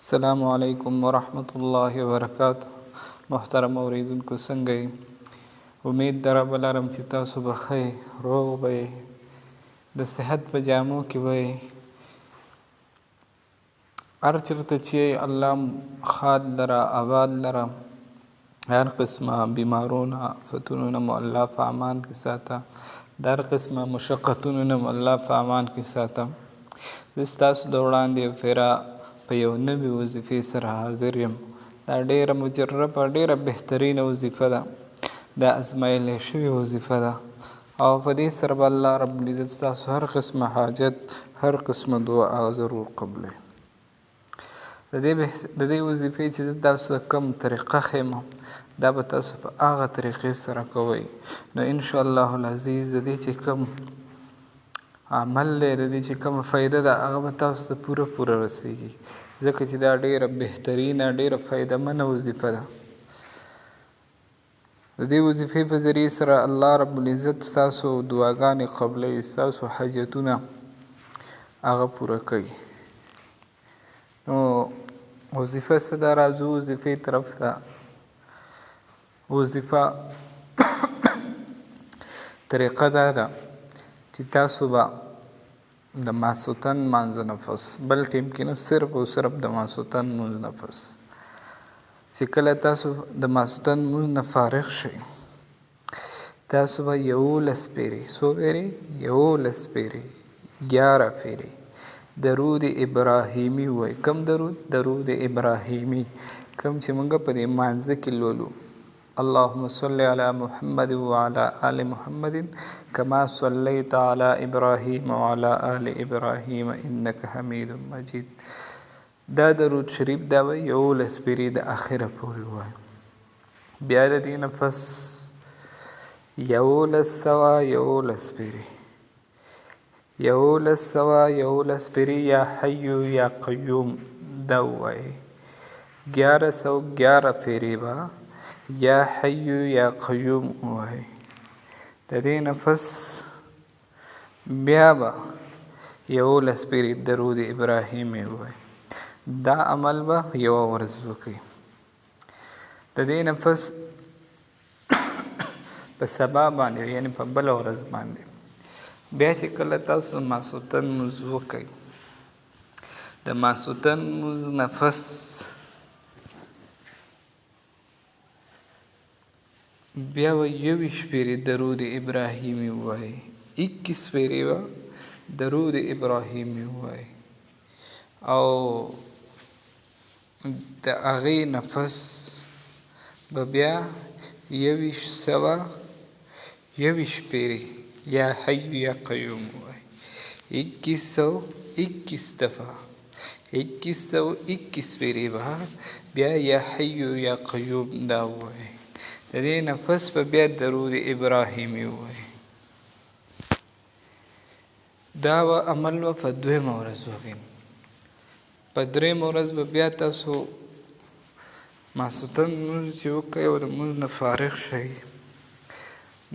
السلام علیکم ورحمۃ اللہ وبرکاتہ. محترم اوریدونکو څنګه یې؟ امید در رب لرم چې تاسو به ښه یې، روغ به یې، د صحت په جامو کې به یې. هر چېرته چې الله ښاد لره، آباد لره، هر قسمه بیمارونه آفتونو نه مو الله په امان کې ساته، د هر قسمه مشقتونو نه مو الله په امان کې ساته. زه ستاسو د وړاندې فیرا په یو نوې وظیفې سره حاضر یم. دا ډیره مجربه، ډیره بهترینه وظیفه ده، دا ازمایلی شوې وظیفه ده او په دې سره به الله رب العزت ستاسو هر قسمه حاجت، هر قسمه دعا ضرور قبلوي. د دې وظیفې چې زه تاسو ته کوم طریقه ښیم، دا به تاسو په هغه طریقې سره کوئ، نو انشاءالله العزیز د دې چې کوم عمل دی، د دې چې کومه فایده ده، هغه به تاسو ته پوره رسیږي، ځکه چې دا ډیره بهترینه، ډیره فایدهمنه وظیفه ده. د دې وظیفې په ذریعې سره الله رب العزت ستاسو دعاګانې قبلوي، ستاسو حاجتونه هغه پوره کوي. نو وظیفه څه ده؟ راځو وظیفې طرف ته. وظیفه طریقه دا ده چې تاسو به د ماسخوتن لمانځه نه پس، بل ټیم کې نه، صرف او صرف د ماسخوتن لمونځ نه پس چې کله تاسو د ماسخوتن لمونځ نه فارغ شئ، تاسو به 11 پیرې، څو پیرې؟ 11 پیرې، 11 پیرې درود ابراهیمی ووایئ. کوم درود؟ درود ابراهیمی، کوم چې موږ په دې لمانځه کې لولو. اللهم صل علی محمد وعلى آل محمد كما صليت على إبراهيم وعلى آل إبراهيم إنك حميد مجيد. دا درود شریف دا به 11 پیرې د آخره پورې ووایو. بیا د دې نه پس 1111 پیرې، 1111 پیرې یا حی یا قیوم دا ووایئ. 1111 پیرې به یا حی یا قیوم ووایئ. د دې نه پس بیا به 11 پیرې درود ابراهیمی ووایئ. دا عمل به یوه ورځ وکړئ. د دې نه پس په سبا باندې، یعنې په بله ورځ باندې بیا چې کله تاسو ماسخوتن لمونځ وکئ، د ماسخوتن لمونځ نه پس بیا به 21 پیرې درود ابراهیمی ووایئ. 21 پیرې به درود ابراهیمی ووایئ او د هغې نه پس به بیا 2121 پیرې یا حی یا قیوم ووایئ. 2121 دفعه، 2121 پیرې به بیا یا حی یا قیوم دا ووایئ. د دې نه پس به بیا درود ابراهیمی ووایئ. دا به عمل به په 2مه ورځ وکړئ. په 3مه ورځ به بیا تاسو ماسخوتن لمونځ چې وکئ او د لمونځ نه فارغ شئ،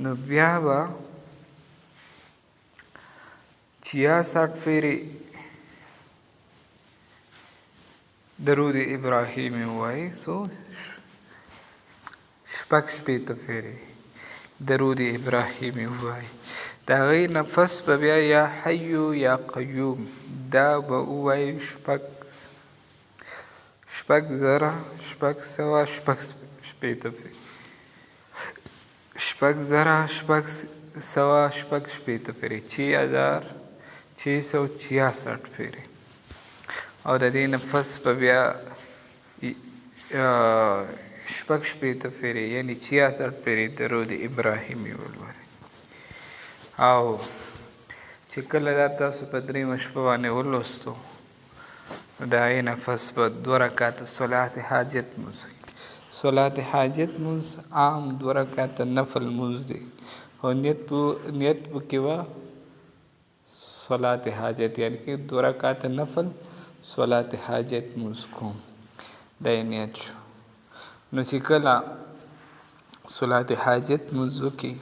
نو بیا به 66 پیرې درود ابراهیمی ووایئ. څو؟ 60 پیرې درود ابراهیمی ووایئ. د هغې نه پس به بیا یا حی یا قیوم دا به ووایئ 6000 پیرې 6666 پیرې. او د دې نه پس به بیا 60 پیرې یعنې 66 پیرې درود ابراهیمی ولولئ. او چې کله دا تاسو په 3مه شپه باندې ولوستو، نو د هغې نه پس به 2 رکعته صلات حاجت لمونځ وکړئ. صلات حاجت لمونځ عام 2 رکعته نفل لمونځ دی، او نیت پکې به صلات حاجت، یعنې که 2 رکعته نفل صلات حاجت لمونځ کوم، دا یې نیت شو. نو چې کله صلات حاجت لمونځ وکړئ،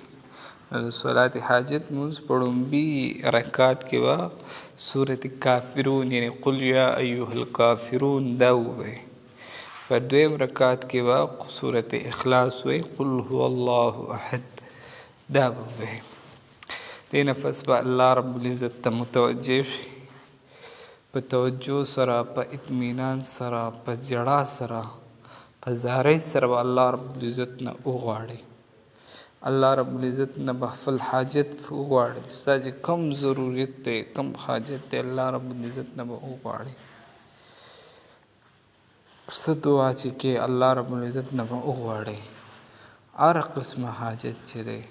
نو د صلات حاجت لمونځ په لومبي رکعت کې به سورة کافرون یعنی قل یا ایها الکافرون دا ووایئ. په دویم رکعت کې به سورة اخلاص وایي، قل هو الله احد دا به ووایئ. دې نه پس به الله رب العزت ته متوجه شي، په توجه سره، په اطمینان سره، په ژړا سره، په زارۍ سره به الله رب العزت نه وغواړئ. الله رب العزت نه به خپل حاجت وغواړئ. ستا چې کوم ضرورت دی، کوم حاجت دی، الله رب العزت نه به وغواړئ. څه دعا چې کې الله رب العزت نه به وغواړئ. هر قسمه حاجت چې دی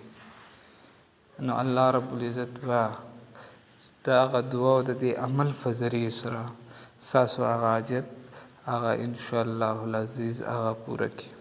نو الله رب العزت به د هغه دعا او د دې عمل په ذریعې سره ستاسو هغه حاجت هغه انشاءالله العزیز هغه پوره کړي.